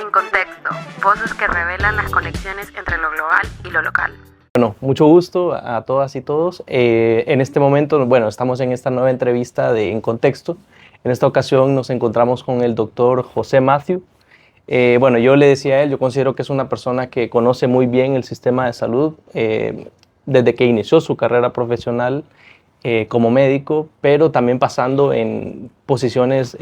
En Contexto, voces que revelan las conexiones entre lo global y lo local. Bueno, mucho gusto a todas y todos. En este momento, bueno, estamos en esta nueva entrevista de En Contexto. En esta ocasión nos encontramos con el doctor José Mathieu. Bueno, yo le decía a él, yo considero que es una persona que conoce muy bien el sistema de salud desde que inició su carrera profesional como médico, pero también pasando en posiciones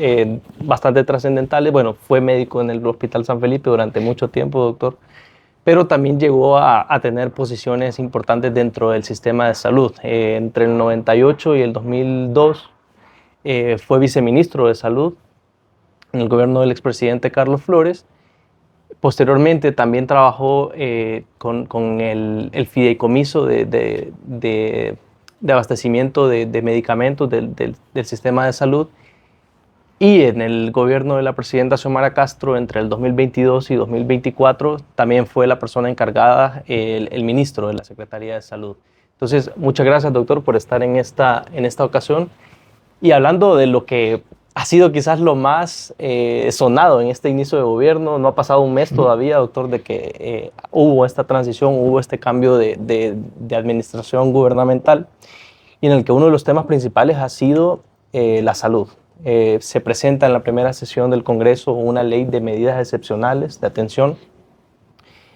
bastante trascendentales. Bueno, fue médico en el Hospital San Felipe durante mucho tiempo, doctor, pero también llegó a tener posiciones importantes dentro del sistema de salud. Entre el 98 y el 2002 fue viceministro de salud en el gobierno del expresidente Carlos Flores. Posteriormente también trabajó con el fideicomiso de abastecimiento de medicamentos del sistema de salud, y en el gobierno de la presidenta Xiomara Castro entre el 2022 y 2024 también fue la persona encargada, el ministro de la Secretaría de Salud. Entonces, muchas gracias, doctor, por estar en esta ocasión. Y hablando de lo que ha sido quizás lo más sonado en este inicio de gobierno, no ha pasado un mes todavía, doctor, de que hubo esta transición, hubo este cambio de administración gubernamental, y en el que uno de los temas principales ha sido la salud. Se presenta en la primera sesión del Congreso una ley de medidas excepcionales de atención,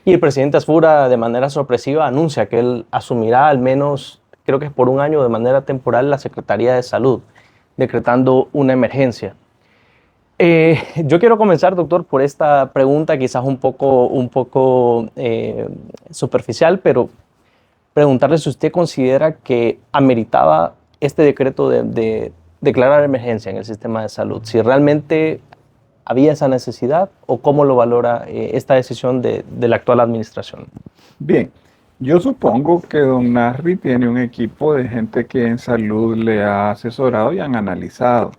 y el presidente Asfura, de manera sorpresiva, anuncia que él asumirá al menos, creo que es por un año de manera temporal, la Secretaría de Salud, decretando una emergencia. Yo quiero comenzar, doctor, por esta pregunta quizás un poco superficial, pero preguntarle si usted considera que ameritaba este decreto de declarar emergencia en el sistema de salud, si realmente había esa necesidad, o cómo lo valora esta decisión de la actual administración. Bien, yo supongo que don Nasri tiene un equipo de gente que en salud le ha asesorado y han analizado.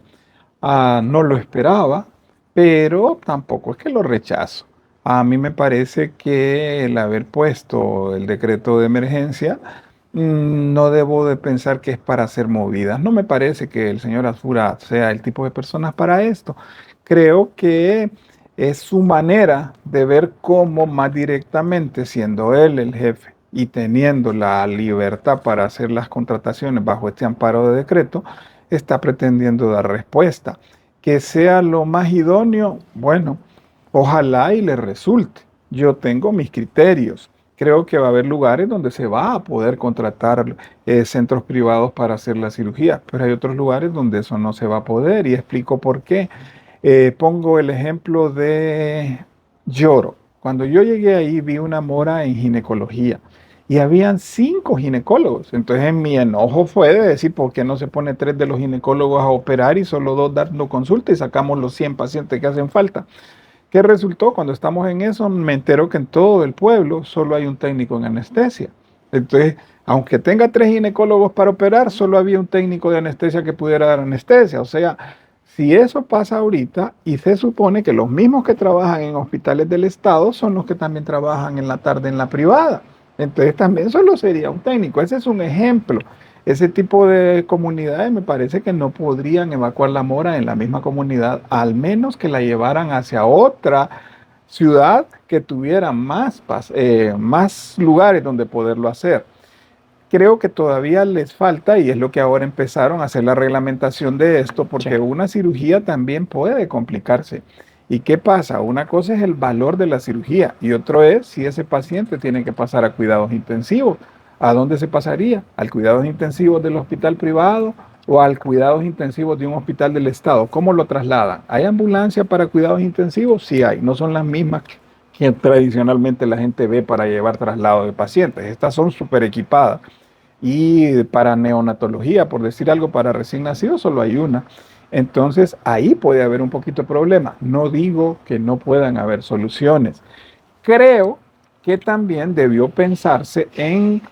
No lo esperaba, pero tampoco es que lo rechazo. A mí me parece que el haber puesto el decreto de emergencia, no debo de pensar que es para hacer movidas. No me parece que el señor Asfura sea el tipo de personas para esto. Creo que es su manera de ver cómo más directamente, siendo él el jefe y teniendo la libertad para hacer las contrataciones bajo este amparo de decreto, está pretendiendo dar respuesta. Que sea lo más idóneo, bueno, ojalá y le resulte. Yo tengo mis criterios. Creo que va a haber lugares donde se va a poder contratar centros privados para hacer la cirugía, pero hay otros lugares donde eso no se va a poder, y explico por qué. Pongo el ejemplo de Lloro. Cuando yo llegué ahí vi una mora en ginecología y habían 5 ginecólogos. Entonces mi enojo fue de decir, ¿por qué no se pone 3 de los ginecólogos a operar y solo 2 dando consulta y sacamos los 100 pacientes que hacen falta? ¿Qué resultó? Cuando estamos en eso, me entero que en todo el pueblo solo hay un técnico en anestesia. Entonces, aunque tenga 3 ginecólogos para operar, solo había un técnico de anestesia que pudiera dar anestesia. O sea, si eso pasa ahorita, y se supone que los mismos que trabajan en hospitales del Estado son los que también trabajan en la tarde en la privada, entonces también solo sería un técnico. Ese es un ejemplo. Ese tipo de comunidades me parece que no podrían evacuar la mora en la misma comunidad, al menos que la llevaran hacia otra ciudad que tuviera más lugares donde poderlo hacer. Creo que todavía les falta, y es lo que ahora empezaron a hacer la reglamentación de esto, porque una cirugía también puede complicarse. ¿Y qué pasa? Una cosa es el valor de la cirugía y otro es si ese paciente tiene que pasar a cuidados intensivos. ¿A dónde se pasaría? ¿Al cuidados intensivos del hospital privado o al cuidados intensivos de un hospital del Estado? ¿Cómo lo trasladan? ¿Hay ambulancia para cuidados intensivos? Sí hay. No son las mismas que tradicionalmente la gente ve para llevar traslado de pacientes. Estas son súper equipadas. Y para neonatología, por decir algo, para recién nacidos, solo hay una. Entonces, ahí puede haber un poquito de problema. No digo que no puedan haber soluciones. Creo que también debió pensarse en,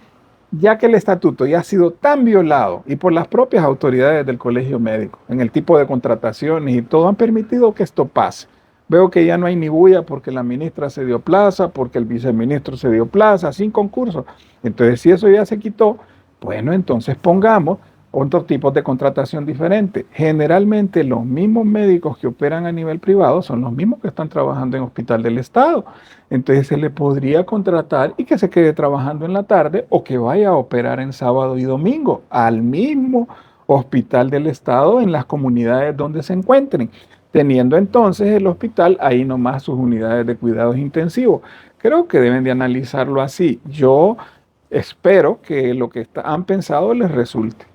ya que el estatuto ya ha sido tan violado y por las propias autoridades del colegio médico, en el tipo de contrataciones y todo, han permitido que esto pase. Veo que ya no hay ni bulla porque la ministra se dio plaza, porque el viceministro se dio plaza, sin concurso. Entonces, si eso ya se quitó, bueno, entonces pongamos otros tipos de contratación diferente. Generalmente los mismos médicos que operan a nivel privado son los mismos que están trabajando en hospital del Estado. Entonces se le podría contratar y que se quede trabajando en la tarde o que vaya a operar en sábado y domingo al mismo hospital del Estado en las comunidades donde se encuentren, teniendo entonces el hospital ahí nomás sus unidades de cuidados intensivos. Creo que deben de analizarlo así. Yo espero que lo que han pensado les resulte.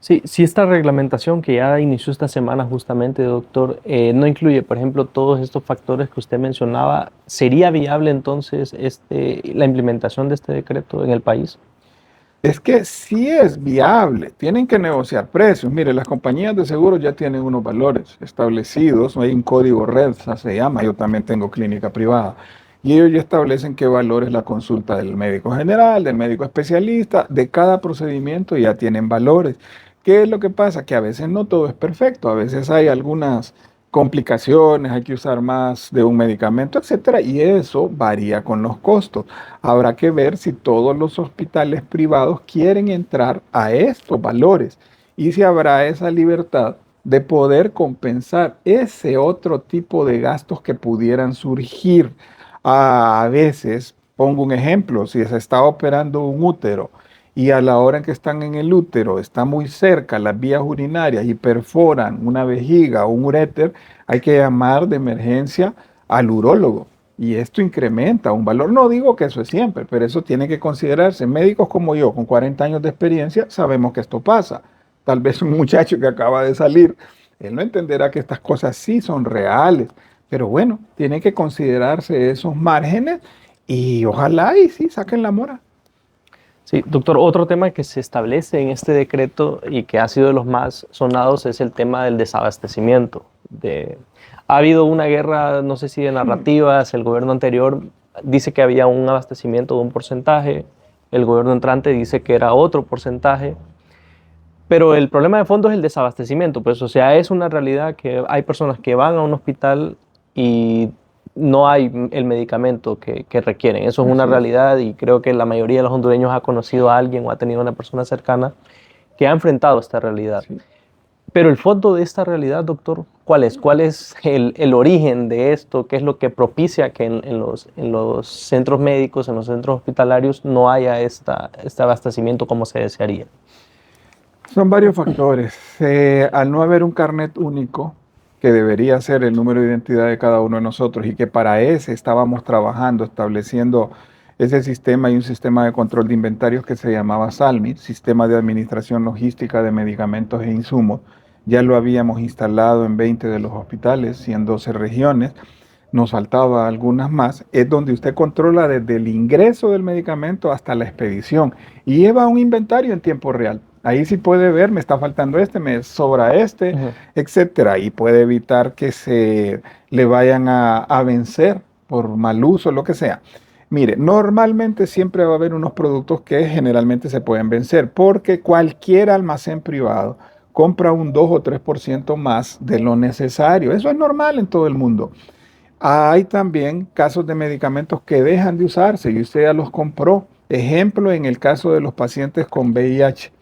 Sí, si esta reglamentación que ya inició esta semana justamente, doctor, no incluye, por ejemplo, todos estos factores que usted mencionaba, ¿sería viable entonces la implementación de este decreto en el país? Es que sí es viable, tienen que negociar precios. Mire, las compañías de seguros ya tienen unos valores establecidos, hay un código REDSA se llama, yo también tengo clínica privada, y ellos ya establecen qué valor es la consulta del médico general, del médico especialista, de cada procedimiento ya tienen valores. ¿Qué es lo que pasa? Que a veces no todo es perfecto, a veces hay algunas complicaciones, hay que usar más de un medicamento, etcétera, y eso varía con los costos. Habrá que ver si todos los hospitales privados quieren entrar a estos valores y si habrá esa libertad de poder compensar ese otro tipo de gastos que pudieran surgir. A veces, pongo un ejemplo, si se está operando un útero y a la hora en que están en el útero está muy cerca las vías urinarias y perforan una vejiga o un uréter, hay que llamar de emergencia al urólogo. Y esto incrementa un valor. No digo que eso es siempre, pero eso tiene que considerarse. Médicos como yo, con 40 años de experiencia, sabemos que esto pasa. Tal vez un muchacho que acaba de salir, él no entenderá que estas cosas sí son reales. Pero bueno, tiene que considerarse esos márgenes y ojalá y sí saquen la mora. Sí, doctor, otro tema que se establece en este decreto y que ha sido de los más sonados es el tema del desabastecimiento. Ha habido una guerra, no sé si de narrativas, el gobierno anterior dice que había un abastecimiento de un porcentaje, el gobierno entrante dice que era otro porcentaje, pero el problema de fondo es el desabastecimiento, pues, o sea, es una realidad que hay personas que van a un hospital y no hay el medicamento que requieren. Eso es una realidad y creo que la mayoría de los hondureños ha conocido a alguien o ha tenido una persona cercana que ha enfrentado esta realidad. Sí. Pero el fondo de esta realidad, doctor, ¿cuál es? ¿Cuál es el origen de esto? ¿Qué es lo que propicia que en los centros médicos, en los centros hospitalarios, no haya este abastecimiento como se desearía? Son varios factores. Al no haber un carnet único, que debería ser el número de identidad de cada uno de nosotros y que para ese estábamos trabajando, estableciendo ese sistema y un sistema de control de inventarios que se llamaba SALMI, Sistema de Administración Logística de Medicamentos e Insumos. Ya lo habíamos instalado en 20 de los hospitales y en 12 regiones. Nos faltaba algunas más. Es donde usted controla desde el ingreso del medicamento hasta la expedición y lleva un inventario en tiempo real. Ahí sí puede ver, me está faltando este, me sobra este, etcétera. Y puede evitar que se le vayan a vencer por mal uso, lo que sea. Mire, normalmente siempre va a haber unos productos que generalmente se pueden vencer porque cualquier almacén privado compra un 2 o 3% más de lo necesario. Eso es normal en todo el mundo. Hay también casos de medicamentos que dejan de usarse y usted ya los compró. Ejemplo, en el caso de los pacientes con VIH.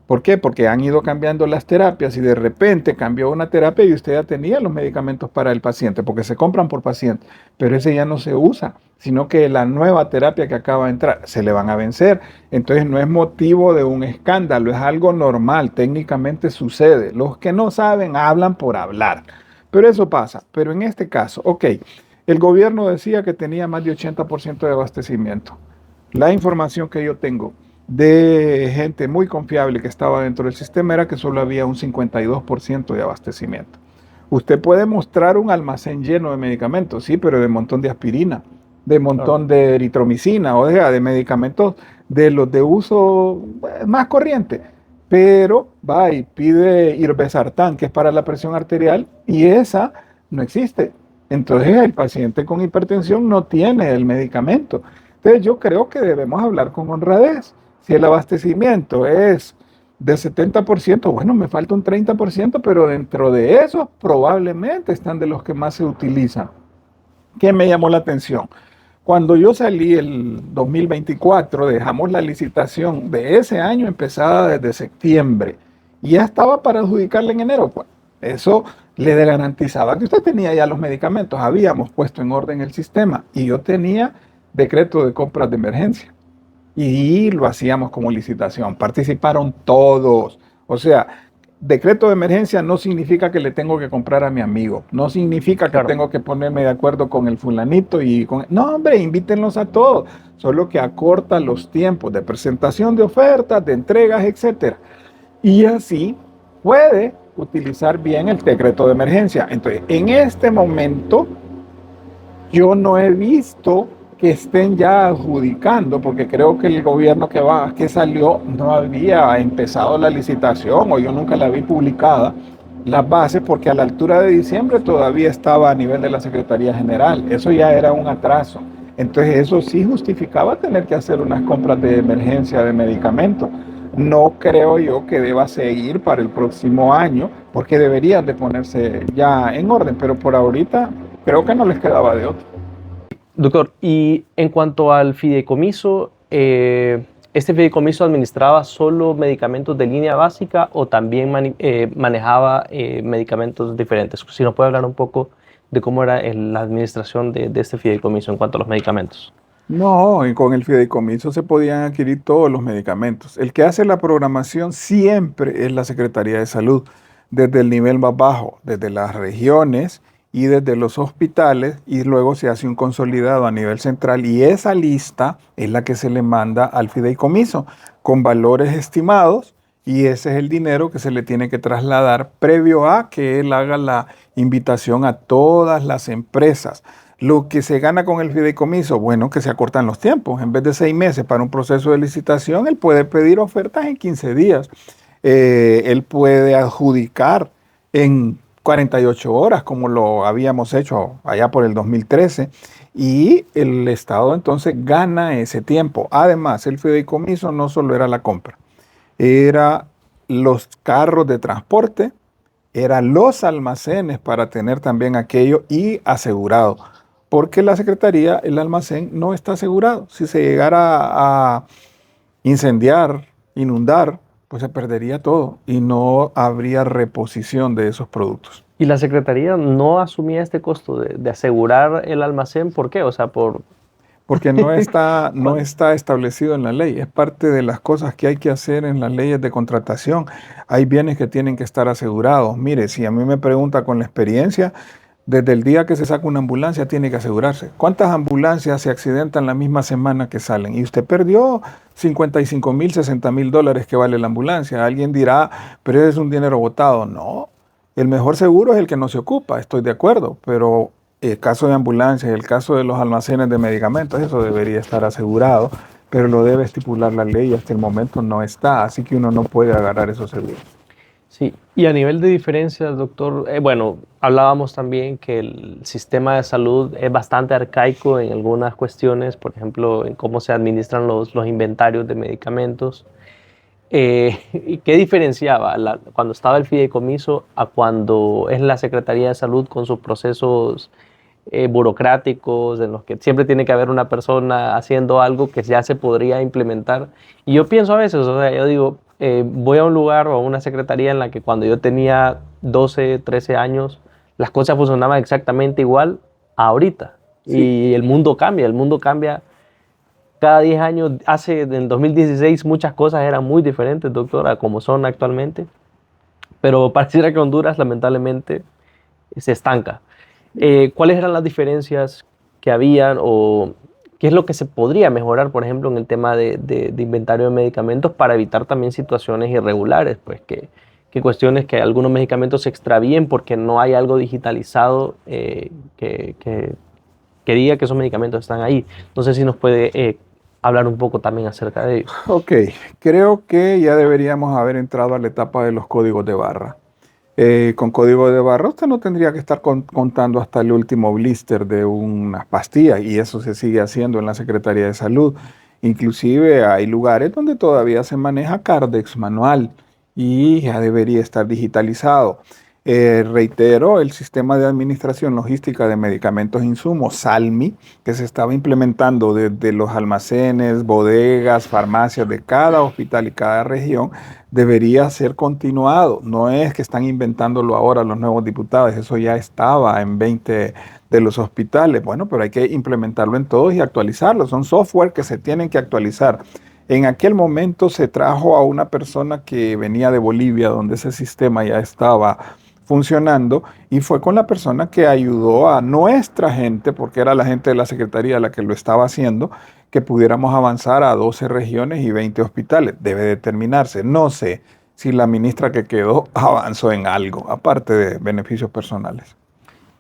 ¿Por qué? Porque han ido cambiando las terapias y de repente cambió una terapia y usted ya tenía los medicamentos para el paciente, porque se compran por paciente, pero ese ya no se usa, sino que la nueva terapia que acaba de entrar se le van a vencer. Entonces no es motivo de un escándalo, es algo normal, técnicamente sucede. Los que no saben hablan por hablar, pero eso pasa. Pero en este caso, ok, el gobierno decía que tenía más de 80% de abastecimiento. La información que yo tengo de gente muy confiable que estaba dentro del sistema era que solo había un 52% de abastecimiento. Usted puede mostrar un almacén lleno de medicamentos, sí, pero de montón de aspirina, de montón de eritromicina, o sea, de medicamentos de los de uso más corriente. Pero va y pide irbesartán, que es para la presión arterial, y esa no existe. Entonces el paciente con hipertensión no tiene el medicamento. Entonces yo creo que debemos hablar con honradez. Si el abastecimiento es de 70%, bueno, me falta un 30%, pero dentro de esos probablemente están de los que más se utilizan. ¿Qué me llamó la atención? Cuando yo salí el 2024, dejamos la licitación de ese año empezada desde septiembre y ya estaba para adjudicarle en enero. Pues eso le garantizaba que usted tenía ya los medicamentos. Habíamos puesto en orden el sistema y yo tenía decreto de compras de emergencia y lo hacíamos como licitación. Participaron todos. O sea, decreto de emergencia no significa que le tengo que comprar a mi amigo, no significa que Claro. tengo que ponerme de acuerdo con el fulanito y con... No, hombre, invítenlos a todos, solo que acorta los tiempos de presentación de ofertas, de entregas, etcétera. Y así puede utilizar bien el decreto de emergencia. Entonces, en este momento, yo no he visto que estén ya adjudicando, porque creo que el gobierno que salió no había empezado la licitación o yo nunca la vi publicada, las bases, porque a la altura de diciembre todavía estaba a nivel de la Secretaría General. Eso ya era un atraso. Entonces eso sí justificaba tener que hacer unas compras de emergencia de medicamentos. No creo yo que deba seguir para el próximo año, porque deberían de ponerse ya en orden, pero por ahorita creo que no les quedaba de otro. Doctor, y en cuanto al fideicomiso, ¿este fideicomiso administraba solo medicamentos de línea básica o también manejaba medicamentos diferentes? Si nos puede hablar un poco de cómo era la administración de este fideicomiso en cuanto a los medicamentos. No, y con el fideicomiso se podían adquirir todos los medicamentos. El que hace la programación siempre es la Secretaría de Salud, desde el nivel más bajo, desde las regiones y desde los hospitales, y luego se hace un consolidado a nivel central y esa lista es la que se le manda al fideicomiso con valores estimados y ese es el dinero que se le tiene que trasladar previo a que él haga la invitación a todas las empresas. Lo que se gana con el fideicomiso, bueno, que se acortan los tiempos. En vez de 6 meses para un proceso de licitación, él puede pedir ofertas en 15 días. Él puede adjudicar en 48 horas, como lo habíamos hecho allá por el 2013, y el Estado entonces gana ese tiempo. Además, el fideicomiso no solo era la compra, era los carros de transporte, eran los almacenes para tener también aquello y asegurado. Porque la Secretaría, el almacén no está asegurado. Si se llegara a incendiar, inundar, pues se perdería todo y no habría reposición de esos productos. ¿Y la Secretaría no asumía este costo de asegurar el almacén? ¿Por qué? O sea, Porque no está establecido en la ley. Es parte de las cosas que hay que hacer en las leyes de contratación. Hay bienes que tienen que estar asegurados. Mire, si a mí me pregunta con la experiencia, desde el día que se saca una ambulancia tiene que asegurarse. ¿Cuántas ambulancias se accidentan la misma semana que salen? Y usted perdió 55,000, 60,000 dólares que vale la ambulancia. Alguien dirá, pero es un dinero botado. No, el mejor seguro es el que no se ocupa, estoy de acuerdo, pero el caso de ambulancias, el caso de los almacenes de medicamentos, eso debería estar asegurado, pero lo debe estipular la ley y hasta el momento no está, así que uno no puede agarrar esos seguros. sí, y a nivel de diferencias, doctor, bueno, hablábamos también que el sistema de salud es bastante arcaico en algunas cuestiones, por ejemplo, en cómo se administran los inventarios de medicamentos. ¿Y qué diferenciaba cuando estaba el fideicomiso a cuando es la Secretaría de Salud con sus procesos burocráticos, en los que siempre tiene que haber una persona haciendo algo que ya se podría implementar? Y yo pienso a veces, o sea, yo digo, voy a un lugar o a una secretaría en la que cuando yo tenía 12, 13 años, las cosas funcionaban exactamente igual a ahorita. Sí. Y el mundo cambia cada 10 años. En el 2016 muchas cosas eran muy diferentes, doctor, a como son actualmente. Pero pareciera que Honduras lamentablemente se estanca. ¿Cuáles eran las diferencias que habían o qué es lo que se podría mejorar, por ejemplo, en el tema de inventario de medicamentos para evitar también situaciones irregulares? Pues que cuestiones que algunos medicamentos se extravíen porque no hay algo digitalizado que diga que esos medicamentos están ahí. No sé si nos puede hablar un poco también acerca de ello. Ok, creo que ya deberíamos haber entrado a la etapa de los códigos de barra. Con código de barra usted no tendría que estar contando hasta el último blister de unas pastillas y eso se sigue haciendo en la Secretaría de Salud. Inclusive hay lugares donde todavía se maneja Cardex manual y ya debería estar digitalizado. Reitero, el sistema de administración logística de medicamentos e insumos, SALMI, que se estaba implementando desde los almacenes, bodegas, farmacias de cada hospital y cada región, debería ser continuado. No es que están inventándolo ahora los nuevos diputados, eso ya estaba en 20 de los hospitales. Bueno, pero hay que implementarlo en todos y actualizarlo. Son software que se tienen que actualizar. En aquel momento se trajo a una persona que venía de Bolivia, donde ese sistema ya estaba funcionando, y fue con la persona que ayudó a nuestra gente, porque era la gente de la Secretaría la que lo estaba haciendo, que pudiéramos avanzar a 12 regiones y 20 hospitales. Debe determinarse. No sé si la ministra que quedó avanzó en algo, aparte de beneficios personales.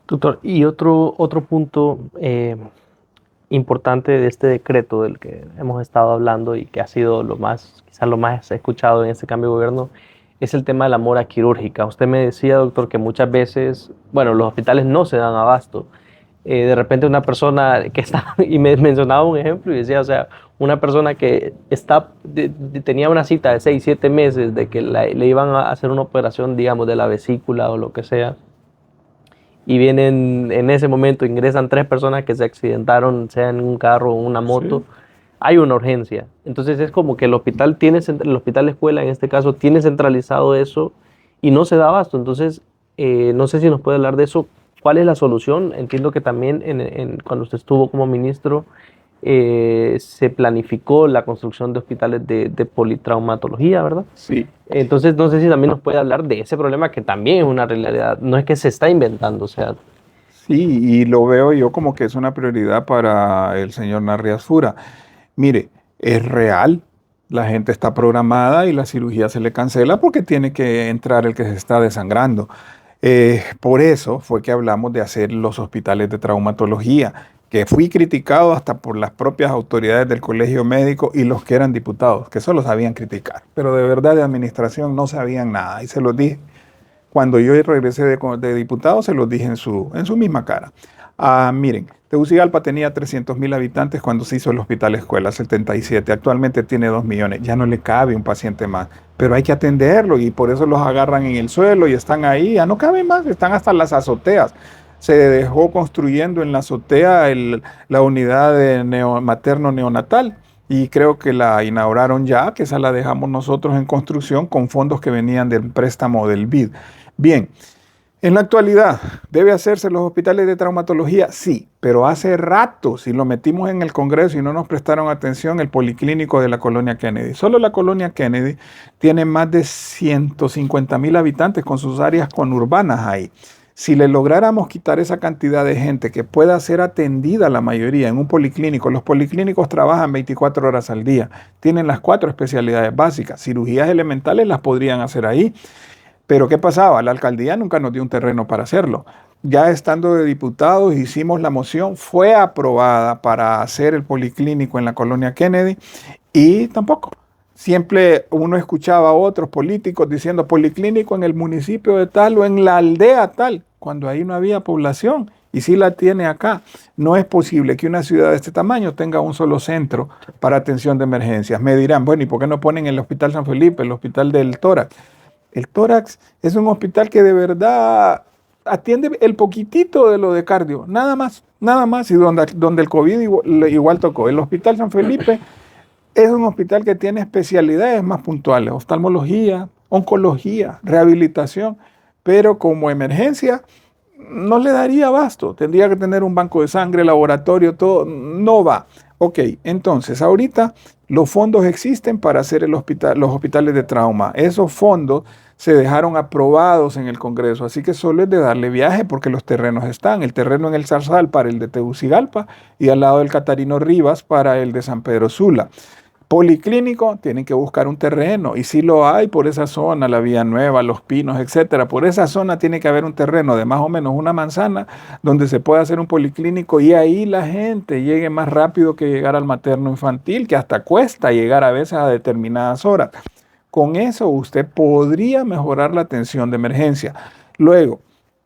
Doctor, y otro punto importante de este decreto del que hemos estado hablando y que ha sido quizás lo más escuchado en este cambio de gobierno, es el tema de la mora quirúrgica. Usted me decía, doctor, que muchas veces, bueno, los hospitales no se dan abasto. De repente una persona que está, y me mencionaba un ejemplo y decía, o sea, una persona que tenía una cita de 6, 7 meses de que le iban a hacer una operación, digamos, de la vesícula o lo que sea, y vienen en ese momento, ingresan 3 personas que se accidentaron, sea en un carro o una moto, sí, hay una urgencia. Entonces es como que el hospital escuela en este caso tiene centralizado eso y no se da abasto. Entonces no sé si nos puede hablar de eso. ¿Cuál es la solución? Entiendo que también cuando usted estuvo como ministro se planificó la construcción de hospitales de politraumatología, ¿verdad? Sí. Entonces no sé si también nos puede hablar de ese problema que también es una realidad, no es que se está inventando, o sea. Sí, y lo veo yo como que es una prioridad para el señor Narrias Fura. Mire, es real, la gente está programada y la cirugía se le cancela porque tiene que entrar el que se está desangrando. Por eso fue que hablamos de hacer los hospitales de traumatología, que fui criticado hasta por las propias autoridades del colegio médico y los que eran diputados, que solo sabían criticar, pero de verdad de administración no sabían nada, y se los dije. Cuando yo regresé de diputado, se los dije en su misma cara. Miren, Tegucigalpa tenía 300,000 habitantes cuando se hizo el hospital escuela, 77. Actualmente tiene 2 millones. Ya no le cabe un paciente más. Pero hay que atenderlo y por eso los agarran en el suelo y están ahí. Ya no caben más, están hasta las azoteas. Se dejó construyendo en la azotea la unidad de materno neonatal. Y creo que la inauguraron ya, que esa la dejamos nosotros en construcción con fondos que venían del préstamo del BID. Bien, en la actualidad, ¿debe hacerse los hospitales de traumatología? Sí, pero hace rato, si lo metimos en el Congreso y no nos prestaron atención, el policlínico de la Colonia Kennedy. Solo la Colonia Kennedy tiene más de 150,000 habitantes con sus áreas conurbanas ahí. Si le lográramos quitar esa cantidad de gente que pueda ser atendida la mayoría en un policlínico, los policlínicos trabajan 24 horas al día, tienen las 4 especialidades básicas, cirugías elementales las podrían hacer ahí. Pero ¿qué pasaba? La alcaldía nunca nos dio un terreno para hacerlo. Ya estando de diputados hicimos la moción, fue aprobada para hacer el policlínico en la Colonia Kennedy y tampoco. Siempre uno escuchaba a otros políticos diciendo policlínico en el municipio de tal o en la aldea tal, cuando ahí no había población. Y sí la tiene acá. No es posible que una ciudad de este tamaño tenga un solo centro para atención de emergencias. Me dirán, bueno, ¿y por qué no ponen el Hospital San Felipe, el Hospital del Tórax? El tórax es un hospital que de verdad atiende el poquitito de lo de cardio, nada más, y donde el COVID igual tocó. El Hospital San Felipe es un hospital que tiene especialidades más puntuales, oftalmología, oncología, rehabilitación, pero como emergencia no le daría abasto, tendría que tener un banco de sangre, laboratorio, todo, no va. Ok, entonces ahorita los fondos existen para hacer los hospitales de trauma. Esos fondos se dejaron aprobados en el Congreso, así que solo es de darle viaje porque los terrenos están. El terreno en el Zarzal para el de Tegucigalpa y al lado del Catarino Rivas para el de San Pedro Sula. Policlínico, tienen que buscar un terreno y si lo hay por esa zona, la Vía Nueva, Los Pinos, etcétera. Por esa zona tiene que haber un terreno de más o menos una manzana donde se pueda hacer un policlínico y ahí la gente llegue más rápido que llegar al materno infantil, que hasta cuesta llegar a veces a determinadas horas. Con eso usted podría mejorar la atención de emergencia. Luego,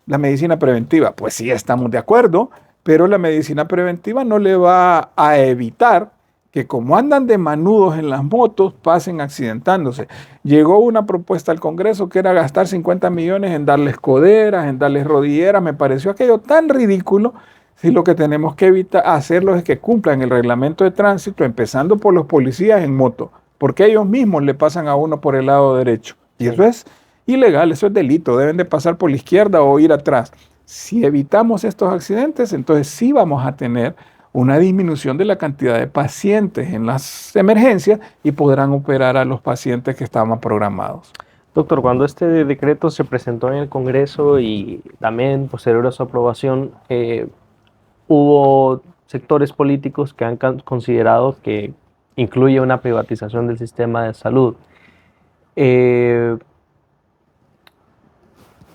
la medicina preventiva, pues sí estamos de acuerdo, pero la medicina preventiva no le va a evitar que como andan de manudos en las motos, pasen accidentándose. Llegó una propuesta al Congreso que era gastar 50 millones en darles coderas, en darles rodilleras. Me pareció aquello tan ridículo. Si lo que tenemos que evitar hacerlo es que cumplan el reglamento de tránsito, empezando por los policías en moto, porque ellos mismos le pasan a uno por el lado derecho. Y eso es ilegal, eso es delito. Deben de pasar por la izquierda o ir atrás. Si evitamos estos accidentes, entonces sí vamos a tener una disminución de la cantidad de pacientes en las emergencias y podrán operar a los pacientes que estaban programados. Doctor, cuando este decreto se presentó en el Congreso y también posterior a su aprobación, hubo sectores políticos que han considerado que incluye una privatización del sistema de salud.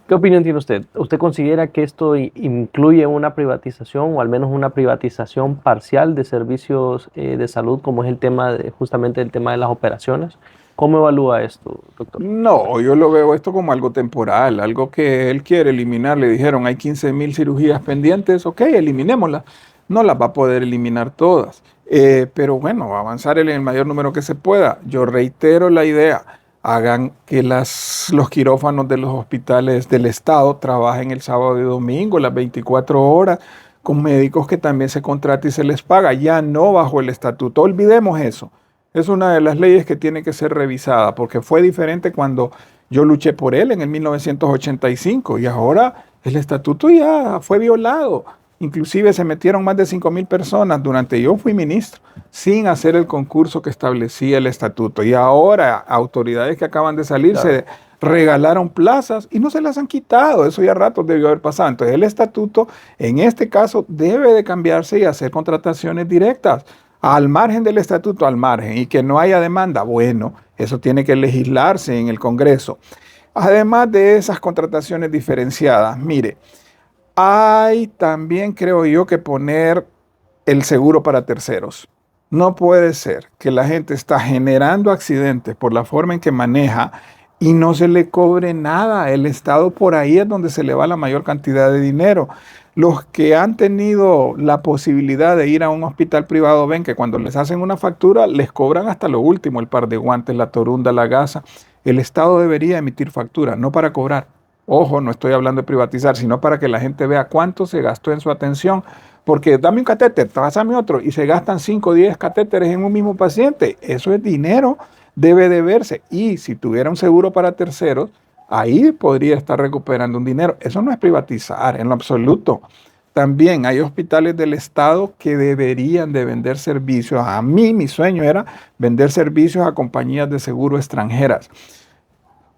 ¿Qué opinión tiene usted? ¿Usted considera que esto incluye una privatización o al menos una privatización parcial de servicios de salud, como es el tema justamente el tema de las operaciones? ¿Cómo evalúa esto, doctor? No, yo lo veo esto como algo temporal, algo que él quiere eliminar. Le dijeron, hay 15,000 cirugías pendientes, ok, eliminémoslas. No las va a poder eliminar todas, pero bueno, avanzar en el mayor número que se pueda. Yo reitero la idea. Hagan que los quirófanos de los hospitales del Estado trabajen el sábado y domingo, las 24 horas, con médicos que también se contrata y se les paga, ya no bajo el estatuto. Olvidemos eso. Es una de las leyes que tiene que ser revisada, porque fue diferente cuando yo luché por él en el 1985 y ahora el estatuto ya fue violado. Inclusive se metieron más de 5,000 personas durante yo fui ministro, sin hacer el concurso que establecía el estatuto. Y ahora autoridades que acaban de salir Claro. se regalaron plazas y no se las han quitado. Eso ya ratos debió haber pasado. Entonces el estatuto, en este caso, debe de cambiarse y hacer contrataciones directas. Al margen del estatuto, al margen, y que no haya demanda. Bueno, eso tiene que legislarse en el Congreso. Además de esas contrataciones diferenciadas, mire, hay también, creo yo, que poner el seguro para terceros. No puede ser que la gente está generando accidentes por la forma en que maneja y no se le cobre nada. El Estado por ahí es donde se le va la mayor cantidad de dinero. Los que han tenido la posibilidad de ir a un hospital privado ven que cuando les hacen una factura les cobran hasta lo último, el par de guantes, la torunda, la gasa. El Estado debería emitir factura, no para cobrar. Ojo, no estoy hablando de privatizar, sino para que la gente vea cuánto se gastó en su atención. Porque dame un catéter, pásame otro, y se gastan 5 o 10 catéteres en un mismo paciente. Eso es dinero, debe de verse. Y si tuviera un seguro para terceros, ahí podría estar recuperando un dinero. Eso no es privatizar en lo absoluto. También hay hospitales del Estado que deberían de vender servicios. A mí mi sueño era vender servicios a compañías de seguro extranjeras.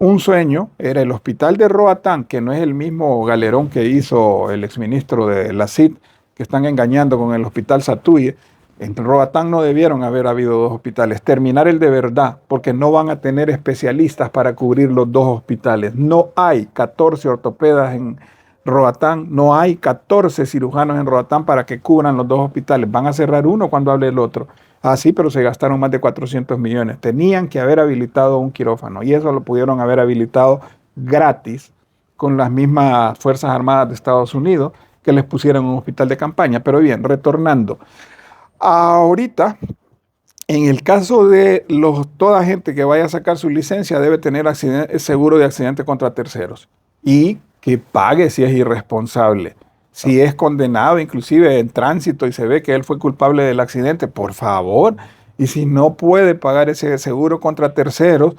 Un sueño era el hospital de Roatán, que no es el mismo galerón que hizo el exministro de la CID, que están engañando con el hospital Satuye. En Roatán no debieron haber habido 2 hospitales. Terminar el de verdad, porque no van a tener especialistas para cubrir los 2 hospitales. No hay 14 ortopedas en Roatán, no hay 14 cirujanos en Roatán para que cubran los 2 hospitales. Van a cerrar uno cuando hable el otro. Ah, sí, pero se gastaron más de 400 millones. Tenían que haber habilitado un quirófano y eso lo pudieron haber habilitado gratis con las mismas Fuerzas Armadas de Estados Unidos que les pusieron un hospital de campaña. Pero bien, retornando. Ahorita, en el caso de toda gente que vaya a sacar su licencia debe tener seguro de accidente contra terceros y que pague si es irresponsable. Si es condenado inclusive en tránsito y se ve que él fue culpable del accidente, por favor. Y si no puede pagar ese seguro contra terceros,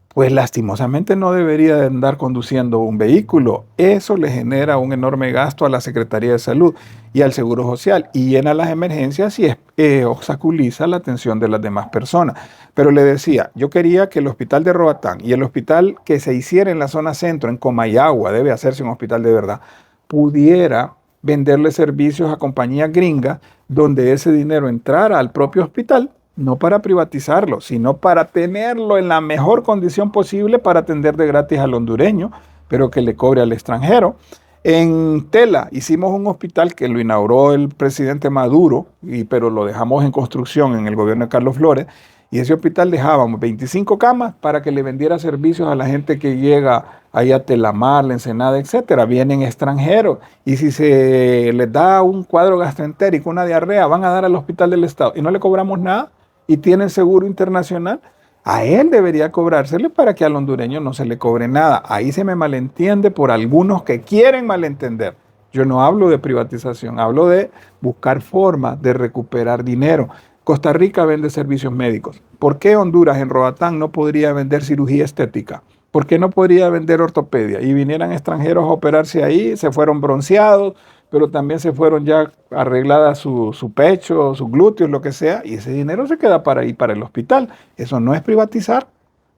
pues lastimosamente no debería de andar conduciendo un vehículo. Eso le genera un enorme gasto a la Secretaría de Salud y al Seguro Social y llena las emergencias y obstaculiza la atención de las demás personas. Pero le decía, yo quería que el hospital de Roatán y el hospital que se hiciera en la zona centro, en Comayagua, debe hacerse un hospital de verdad, pudiera venderle servicios a compañías gringas donde ese dinero entrara al propio hospital, no para privatizarlo, sino para tenerlo en la mejor condición posible para atender de gratis al hondureño, pero que le cobre al extranjero. En Tela hicimos un hospital que lo inauguró el presidente Maduro, pero lo dejamos en construcción en el gobierno de Carlos Flores, Y ese hospital dejábamos 25 camas para que le vendiera servicios a la gente que llega ahí a Telamar, La Ensenada, etcétera. Vienen extranjeros y si se les da un cuadro gastroentérico, una diarrea, van a dar al hospital del Estado y no le cobramos nada y tienen seguro internacional. A él debería cobrársele para que al hondureño no se le cobre nada. Ahí se me malentiende por algunos que quieren malentender. Yo no hablo de privatización, hablo de buscar formas de recuperar dinero. Costa Rica vende servicios médicos. ¿Por qué Honduras en Roatán no podría vender cirugía estética? ¿Por qué no podría vender ortopedia? Y vinieran extranjeros a operarse ahí, se fueron bronceados, pero también se fueron ya arregladas su pecho, sus glúteos, lo que sea, y ese dinero se queda para ir para el hospital. Eso no es privatizar,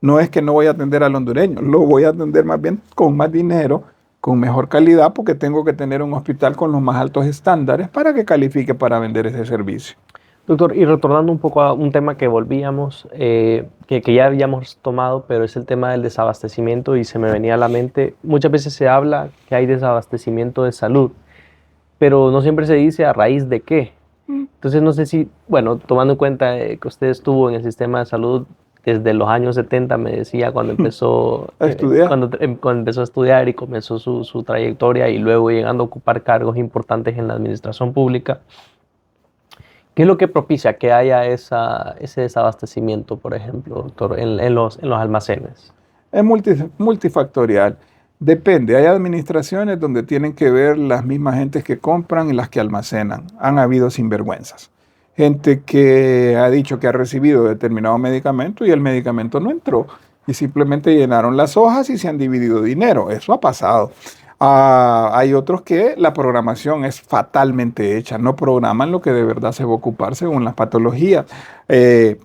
no es que no voy a atender al hondureño, lo voy a atender más bien con más dinero, con mejor calidad, porque tengo que tener un hospital con los más altos estándares para que califique para vender ese servicio. Doctor, y retornando un poco a un tema que volvíamos, que ya habíamos tomado, pero es el tema del desabastecimiento y se me venía a la mente, muchas veces se habla que hay desabastecimiento de salud, pero no siempre se dice a raíz de qué. Entonces no sé si, bueno, tomando en cuenta que usted estuvo en el sistema de salud desde los años 70, me decía, cuando empezó A estudiar. cuando empezó a estudiar y comenzó su trayectoria y luego llegando a ocupar cargos importantes en la administración pública. ¿Qué es lo que propicia que haya ese desabastecimiento, por ejemplo, doctor, en los almacenes? Es multifactorial. Depende. Hay administraciones donde tienen que ver las mismas gentes que compran y las que almacenan. Han habido sinvergüenzas. Gente que ha dicho que ha recibido determinado medicamento y el medicamento no entró. Y simplemente llenaron las hojas y se han dividido dinero. Eso ha pasado. Hay otros que la programación es fatalmente hecha. No programan lo que de verdad se va a ocupar según las patologías.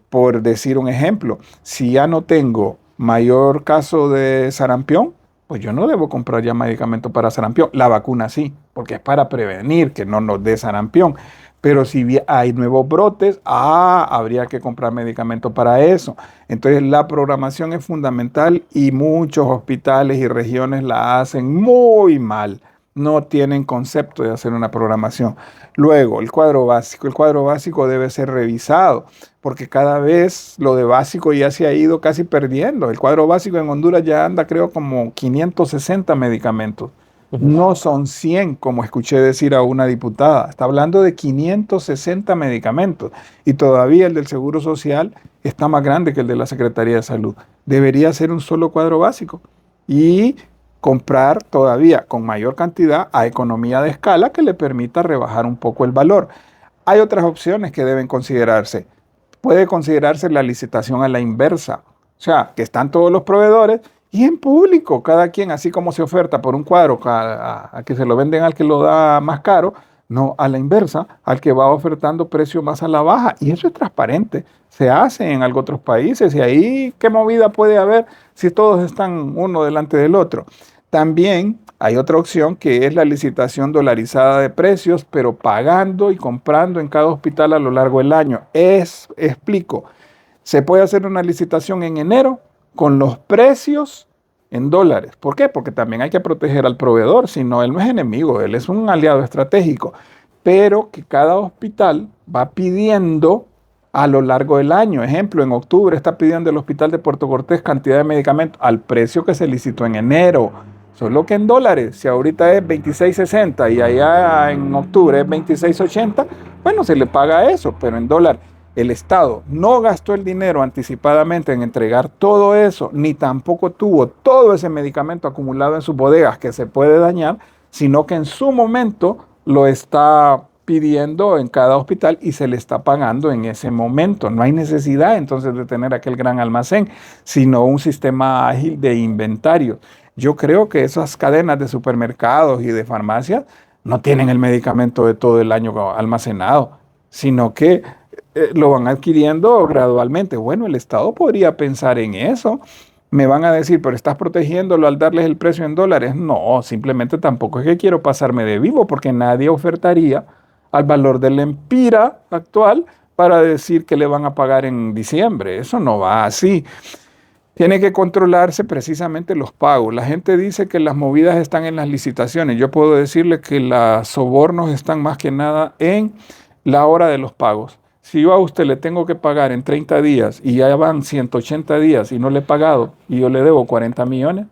Por decir un ejemplo, si ya no tengo mayor caso de sarampión, pues yo no debo comprar ya medicamento para sarampión. La vacuna sí, porque es para prevenir que no nos dé sarampión. Pero si hay nuevos brotes, habría que comprar medicamento para eso. Entonces la programación es fundamental y muchos hospitales y regiones la hacen muy mal. No tienen concepto de hacer una programación. Luego, el cuadro básico. El cuadro básico debe ser revisado, porque cada vez lo de básico ya se ha ido casi perdiendo. El cuadro básico en Honduras ya anda, creo, como 560 medicamentos. No son 100, como escuché decir a una diputada. Está hablando de 560 medicamentos. Y todavía el del Seguro Social está más grande que el de la Secretaría de Salud. Debería ser un solo cuadro básico. Y comprar todavía con mayor cantidad a economía de escala que le permita rebajar un poco el valor. Hay otras opciones que deben considerarse. Puede considerarse la licitación a la inversa. O sea, que están todos los proveedores y en público, cada quien, así como se oferta por un cuadro a que se lo venden al que lo da más caro, no a la inversa, al que va ofertando precio más a la baja. Y eso es transparente, se hace en algunos otros países y ahí qué movida puede haber si todos están uno delante del otro. También hay otra opción que es la licitación dolarizada de precios, pero pagando y comprando en cada hospital a lo largo del año. Explico, se puede hacer una licitación en enero con los precios en dólares. ¿Por qué? Porque también hay que proteger al proveedor, si no, él no es enemigo, él es un aliado estratégico. Pero que cada hospital va pidiendo a lo largo del año. Ejemplo, en octubre está pidiendo el Hospital de Puerto Cortés cantidad de medicamentos al precio que se licitó en enero. Solo que en dólares, si ahorita es 26.60 y allá en octubre es 26.80, bueno, se le paga eso, pero en dólar. El Estado no gastó el dinero anticipadamente en entregar todo eso, ni tampoco tuvo todo ese medicamento acumulado en sus bodegas que se puede dañar, sino que en su momento lo está pidiendo en cada hospital y se le está pagando en ese momento. No hay necesidad entonces de tener aquel gran almacén, sino un sistema ágil de inventario. Yo creo que esas cadenas de supermercados y de farmacias no tienen el medicamento de todo el año almacenado, sino que lo van adquiriendo gradualmente. Bueno, el Estado podría pensar en eso. Me van a decir, pero estás protegiéndolo al darles el precio en dólares. No, simplemente tampoco es que quiero pasarme de vivo, porque nadie ofertaría al valor del empira actual para decir que le van a pagar en diciembre. Eso no va así. Tiene que controlarse precisamente los pagos. La gente dice que las movidas están en las licitaciones. Yo puedo decirle que los sobornos están más que nada en la hora de los pagos. Si yo a usted le tengo que pagar en 30 días y ya van 180 días y no le he pagado y yo le debo 40 millones,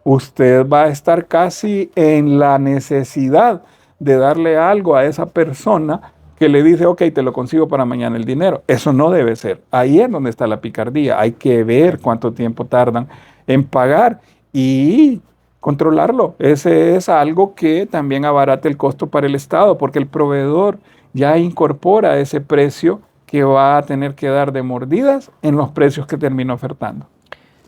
usted va a estar casi en la necesidad de darle algo a esa persona que le dice, ok, te lo consigo para mañana el dinero. Eso no debe ser. Ahí es donde está la picardía. Hay que ver cuánto tiempo tardan en pagar y controlarlo. Ese es algo que también abarata el costo para el Estado, porque el proveedor ya incorpora ese precio que va a tener que dar de mordidas en los precios que termina ofertando.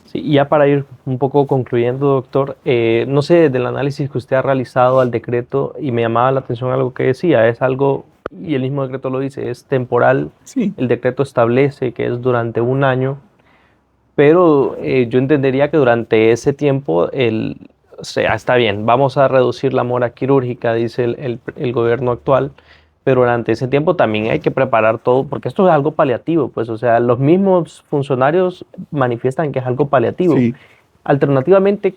Sí, y ya para ir un poco concluyendo, doctor, no sé, del análisis que usted ha realizado al decreto, y me llamaba la atención algo que decía, es algo, y el mismo decreto lo dice, es temporal. Sí. El decreto establece que es durante un año, pero yo entendería que durante ese tiempo, o sea, está bien, vamos a reducir la mora quirúrgica, dice el gobierno actual, pero durante ese tiempo también hay que preparar todo, porque esto es algo paliativo, pues, o sea, los mismos funcionarios manifiestan que es algo paliativo. Sí. Alternativamente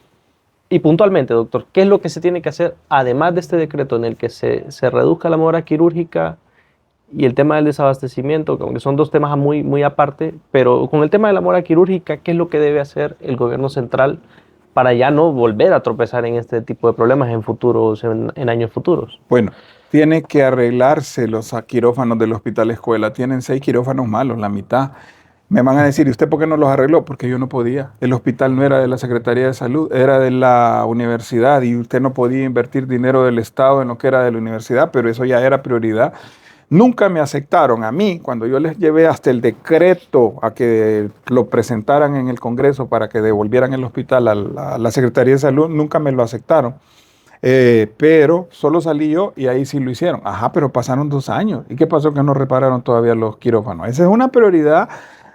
y puntualmente, doctor, ¿qué es lo que se tiene que hacer, además de este decreto en el que se reduzca la mora quirúrgica y el tema del desabastecimiento, que son dos temas muy, muy aparte, pero con el tema de la mora quirúrgica, ¿qué es lo que debe hacer el gobierno central para ya no volver a tropezar en este tipo de problemas en futuros, en años futuros? Bueno, tiene que arreglarse los quirófanos del Hospital Escuela. Tienen 6 quirófanos malos, la mitad. Me van a decir, ¿y usted por qué no los arregló? Porque yo no podía. El hospital no era de la Secretaría de Salud, era de la universidad y usted no podía invertir dinero del Estado en lo que era de la universidad, pero eso ya era prioridad. Nunca me aceptaron a mí, cuando yo les llevé hasta el decreto a que lo presentaran en el Congreso para que devolvieran el hospital a la Secretaría de Salud, nunca me lo aceptaron. Pero solo salí yo y ahí sí lo hicieron. Ajá, pero pasaron 2 años. ¿Y qué pasó que no repararon todavía los quirófanos? Esa es una prioridad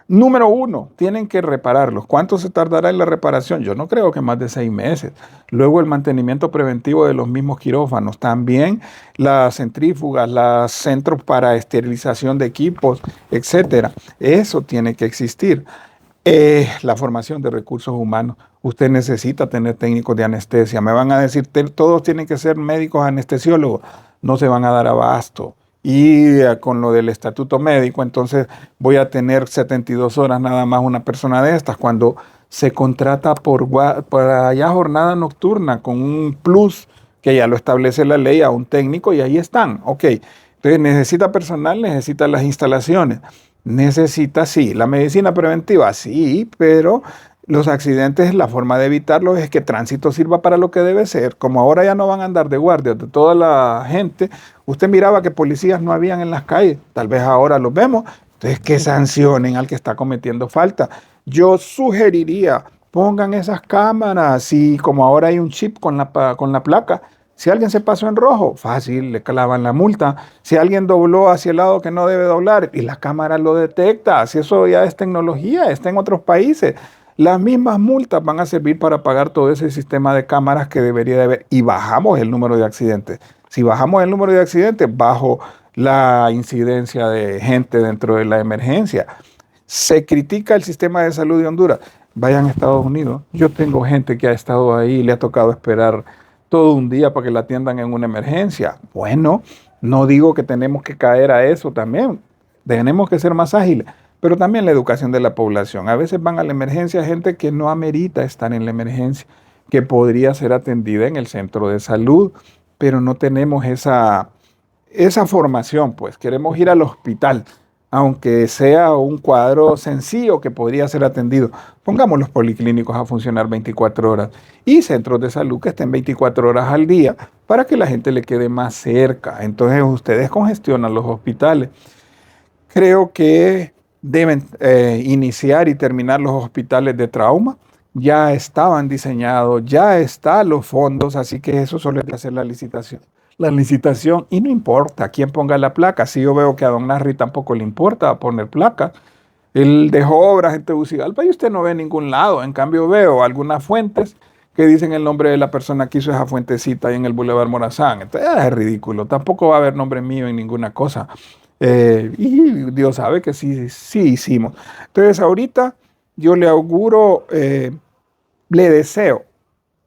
número 1. Tienen que repararlos. ¿Cuánto se tardará en la reparación? Yo no creo que más de 6 meses. Luego el mantenimiento preventivo de los mismos quirófanos. También las centrífugas, los centros para esterilización de equipos, etcétera. Eso tiene que existir. La formación de recursos humanos. Usted necesita tener técnicos de anestesia. Me van a decir, todos tienen que ser médicos anestesiólogos. No se van a dar abasto. Y con lo del estatuto médico, entonces voy a tener 72 horas nada más una persona de estas. Cuando se contrata por allá jornada nocturna con un plus que ya lo establece la ley a un técnico y ahí están. Ok, entonces necesita personal, necesita las instalaciones. Necesita, sí, la medicina preventiva, sí, pero los accidentes, la forma de evitarlos es que tránsito sirva para lo que debe ser. Como ahora ya no van a andar de guardia de toda la gente, usted miraba que policías no habían en las calles, tal vez ahora los vemos, entonces que sancionen al que está cometiendo falta. Yo sugeriría, pongan esas cámaras y como ahora hay un chip con la placa, si alguien se pasó en rojo, fácil, le clavan la multa. Si alguien dobló hacia el lado que no debe doblar y la cámara lo detecta, si eso ya es tecnología, está en otros países, las mismas multas van a servir para pagar todo ese sistema de cámaras que debería de haber y bajamos el número de accidentes. Si bajamos el número de accidentes, bajo la incidencia de gente dentro de la emergencia. Se critica el sistema de salud de Honduras. Vayan a Estados Unidos. Yo tengo gente que ha estado ahí y le ha tocado esperar todo un día para que la atiendan en una emergencia. Bueno, no digo que tenemos que caer a eso también. Tenemos que ser más ágiles, pero también la educación de la población. A veces van a la emergencia gente que no amerita estar en la emergencia, que podría ser atendida en el centro de salud, pero no tenemos esa formación, pues queremos ir al hospital, aunque sea un cuadro sencillo que podría ser atendido. Pongamos los policlínicos a funcionar 24 horas y centros de salud que estén 24 horas al día para que la gente le quede más cerca. Entonces ustedes congestionan los hospitales. Creo que deben iniciar y terminar los hospitales de trauma. Ya estaban diseñados, ya están los fondos, así que eso solo hay que hacer la licitación. Y no importa quién ponga la placa. Si yo veo que a don Narri tampoco le importa poner placa, él dejó obras en Tegucigalpa y usted no ve en ningún lado. En cambio veo algunas fuentes que dicen el nombre de la persona que hizo esa fuentecita ahí en el Boulevard Morazán. Entonces es ridículo. Tampoco va a haber nombre mío en ninguna cosa. Y Dios sabe que sí hicimos. Entonces ahorita yo le auguro, le deseo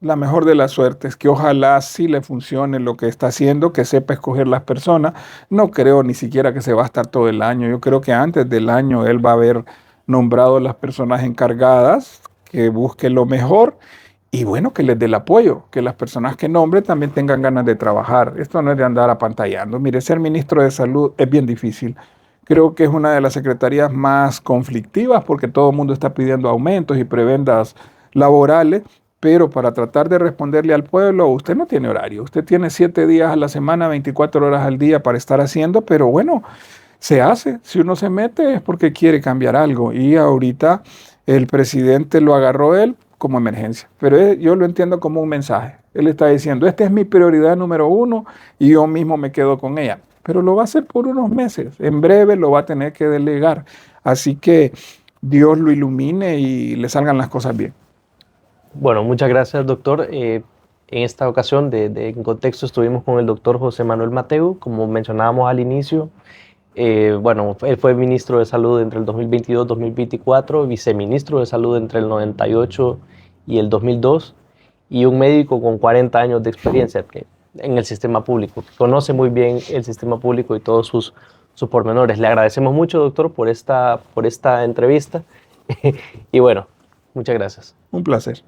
la mejor de las suertes, que ojalá sí le funcione lo que está haciendo, que sepa escoger las personas. No creo ni siquiera que se va a estar todo el año. Yo creo que antes del año él va a haber nombrado las personas encargadas, que busque lo mejor y bueno, que les dé el apoyo, que las personas que nombre también tengan ganas de trabajar. Esto no es de andar apantallando. Mire, ser ministro de Salud es bien difícil. Creo que es una de las secretarías más conflictivas porque todo el mundo está pidiendo aumentos y prebendas laborales, pero para tratar de responderle al pueblo, usted no tiene horario. Usted tiene 7 días a la semana, 24 horas al día para estar haciendo, pero bueno, se hace. Si uno se mete es porque quiere cambiar algo y ahorita el presidente lo agarró él como emergencia, pero yo lo entiendo como un mensaje. Él está diciendo, esta es mi prioridad número 1 y yo mismo me quedo con ella, pero lo va a hacer por unos meses, en breve lo va a tener que delegar, así que Dios lo ilumine y le salgan las cosas bien. Bueno, muchas gracias, doctor. En esta ocasión, en contexto, estuvimos con el doctor José Manuel Mateu, como mencionábamos al inicio. Bueno, él fue ministro de Salud entre el 2022-2024, viceministro de Salud entre el 98 y el 2002, y un médico con 40 años de experiencia en el sistema público, que conoce muy bien el sistema público y todos sus pormenores. Le agradecemos mucho, doctor, por esta entrevista. Y bueno, muchas gracias. Un placer.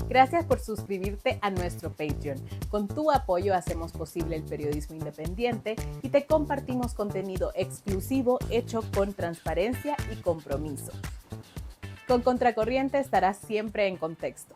Gracias por suscribirte a nuestro Patreon. Con tu apoyo hacemos posible el periodismo independiente y te compartimos contenido exclusivo hecho con transparencia y compromiso. Con Contracorriente estarás siempre en contexto.